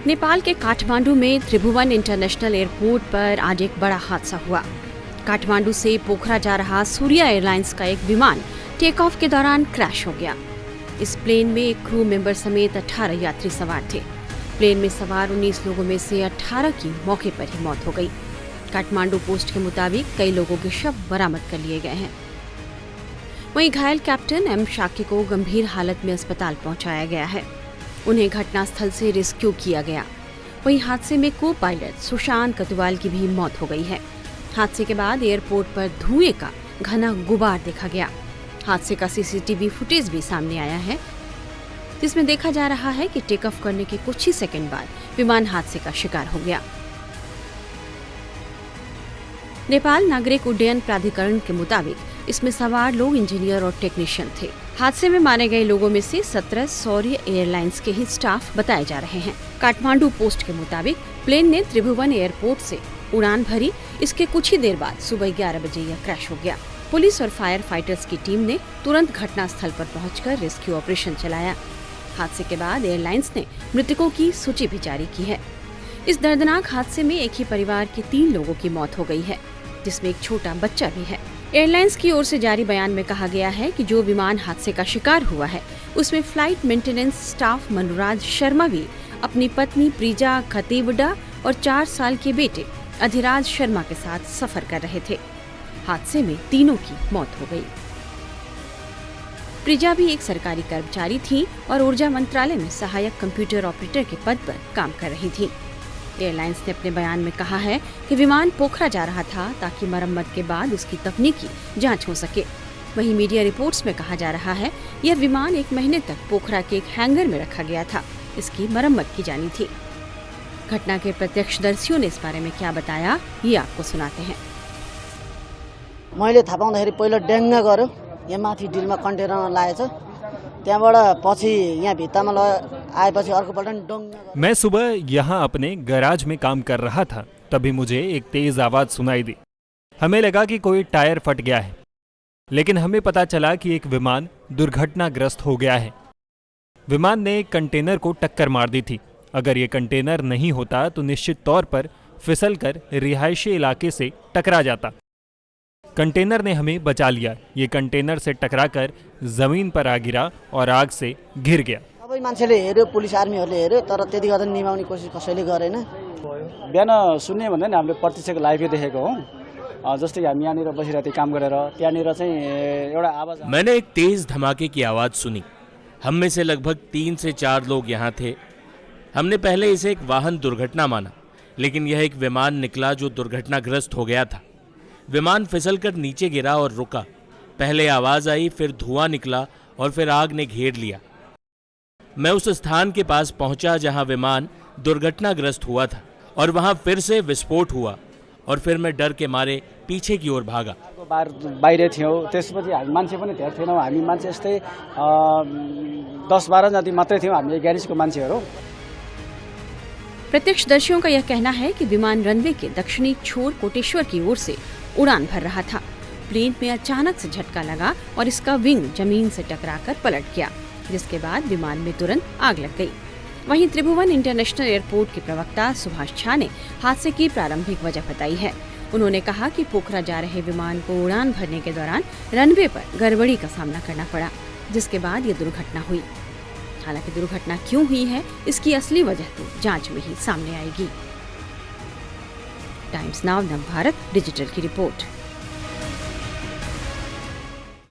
नेपाल के काठमांडू में त्रिभुवन international airport पर आज एक बड़ा हादसा हुआ। काठमांडू से पोखरा जा रहा सूर्या एयरलाइंस का एक विमान टेक ऑफ के दौरान क्रैश हो गया। इस प्लेन में एक क्रू मेंबर समेत 18 यात्री सवार थे। प्लेन में सवार 19 लोगों में से 18 की मौके पर ही मौत हो गई। काठमांडू पोस्ट के मुताबिक कई लोगों के शव बरामद कर लिए गए हैं। वहीं घायल कैप्टन एम शाक्य को गंभीर हालत में अस्पताल पहुंचाया गया है। उन्हें घटनास्थल से रेस्क्यू किया गया। वहीं हादसे में को पायलट सुशांत कतुवाल की भी मौत हो गई है। हादसे के बाद एयरपोर्ट पर धुएं का घना गुबार देखा गया। हादसे का सीसीटीवी फुटेज भी सामने आया है, जिसमें देखा जा रहा है कि टेक ऑफ करने के कुछ ही सेकंड बाद विमान हादसे का शिकार हो गया। नेपाल नागरिक उड्डयन प्राधिकरण के मुताबिक इसमें सवार लोग इंजीनियर और टेक्नीशियन थे। हादसे में मारे गए लोगों में से 17 सौर्य एयरलाइंस के ही स्टाफ बताए जा रहे हैं। काठमांडू पोस्ट के मुताबिक प्लेन ने त्रिभुवन एयरपोर्ट से उड़ान भरी। इसके कुछ ही देर बाद सुबह 11 बजे यह क्रैश हो गया। पुलिस और फायर फाइटर्स की टीम ने तुरंत घटनास्थल पर पहुंचकर रेस्क्यू ऑपरेशन चलाया। हादसे के बाद एयरलाइंस ने मृतकों की सूची भी जारी की है। इस दर्दनाक हादसे में एक ही परिवार के 3 लोगों की मौत हो गई है, जिसमें एक छोटा बच्चा भी है। एयरलाइंस की ओर से जारी बयान में कहा गया है कि जो विमान हादसे का शिकार हुआ है, उसमें flight maintenance staff Manuraj Sharma भी अपनी पत्नी प्रिजा खतीवडा और 4 साल के बेटे अधिराज शर्मा के साथ सफर कर रहे थे। हादसे में तीनों की मौत हो गई। प्रिजा भी एक सरकारी कर्मचारी थी और ऊर्जा मंत्रालय में सहायक कंप्यूटर ऑपरेटर के पद पर काम कर रही थी। एयरलाइंस ने अपने बयान में कहा है कि विमान पोखरा जा रहा था ताकि मरम्मत के बाद उसकी तकनीकी जांच हो सके। वहीं मीडिया रिपोर्ट्स में कहा जा रहा है यह विमान 1 महीने तक पोखरा के एक हैंगर में रखा गया था। इसकी मरम्मत की जानी थी। घटना के प्रत्यक्षदर्शियों ने इस बारे में क्या बताया, ये आपको सुनाते हैं। मैले थाहा पाउँदाखेरि पहिलो ड्याङ्ग गर्यो, यहाँ माथि डिलमा कन्टेनरमा लागेछ, त्यहाँबाट पछि यहाँ भित्तामा आएपछि अर्कोपल्ट नि डङ्ग। मैं सुबह यहाँ अपने गैराज में काम कर रहा था, तभी मुझे एक तेज आवाज सुनाई दी। हमें लगा कि कोई टायर फट गया है, लेकिन हमें पता चला कि एक विमान दुर्घटनाग्रस्त हो गया है। विमान ने एक कंटेनर को टक्कर मार दी थी। अगर ये कंटेनर नहीं होता तो निश्चित तौर पर फिसलकर रिहायशी इलाके से टकरा जाता। कंटेनर ने हमें बचा लिया। ये कंटेनर से टकराकर जमीन पर आ गिरा और आग से घिर गया। सबै मान्छेले हेर्यो, पुलिस आर्मीहरूले हेर्यो, तर त्यति गर्दा निभाउने कोसिस कसैले गरेन। बिहान सुन्ने भन्दा नि हामीले प्रत्यक्ष लाइभै देखेको हौं। जस्तै हामी यहाँनिर बसिरहेको थियौं काम गरेर, त्यहाँनिर चाहिँ एउटा आवाज। मैंने एक तेज धमाके की आवाज सुनी। हम में से लगभग 3 से 4 लोग यहाँ थे। हमने पहले इसे एक वाहन दुर्घटना माना, लेकिन यह एक विमान निकला जो दुर्घटनाग्रस्त हो गया था। विमान फिसलकर नीचे गिरा और रुका। पहले आवाज आई, फिर धुआं निकला और फिर आग ने घेर लिया। मैं उस स्थान के पास पहुंचा जहां विमान दुर्घटनाग्रस्त हुआ था और वहां फिर से विस्फोट हुआ और फिर मैं डर के मारे पीछे की ओर भागा। बाहिर थियौं, त्यसपछि हामी मान्छे पनि धेरै थिएनौं। हामी मान्छे यस्तै 10-12 जति मात्रै थियौं। हामी ग्यारेजको मान्छेहरू। प्रत्यक्षदर्शियों का यह कहना है कि विमान रनवे के दक्षिणी छोर कोटेश्वर की ओर से उड़ान भर रहा था। प्लेन में अचानक से झटका लगा और इसका विंग जमीन से टकराकर पलट गया, जिसके बाद विमान में तुरंत आग लग गई। वहीं त्रिभुवन इंटरनेशनल एयरपोर्ट के प्रवक्ता सुभाष झा ने हादसे की प्रारंभिक वजह बताई है। उन्होंने कहा कि पोखरा जा रहे विमान को उड़ान भरने के दौरान रनवे पर गड़बड़ी का सामना करना पड़ा, जिसके बाद ये दुर्घटना हुई। हालांकि दुर्घटना क्यों हुई है, इसकी असली वजह तो जांच में ही सामने आएगी। टाइम्स नाउ नवभारत डिजिटल की रिपोर्ट।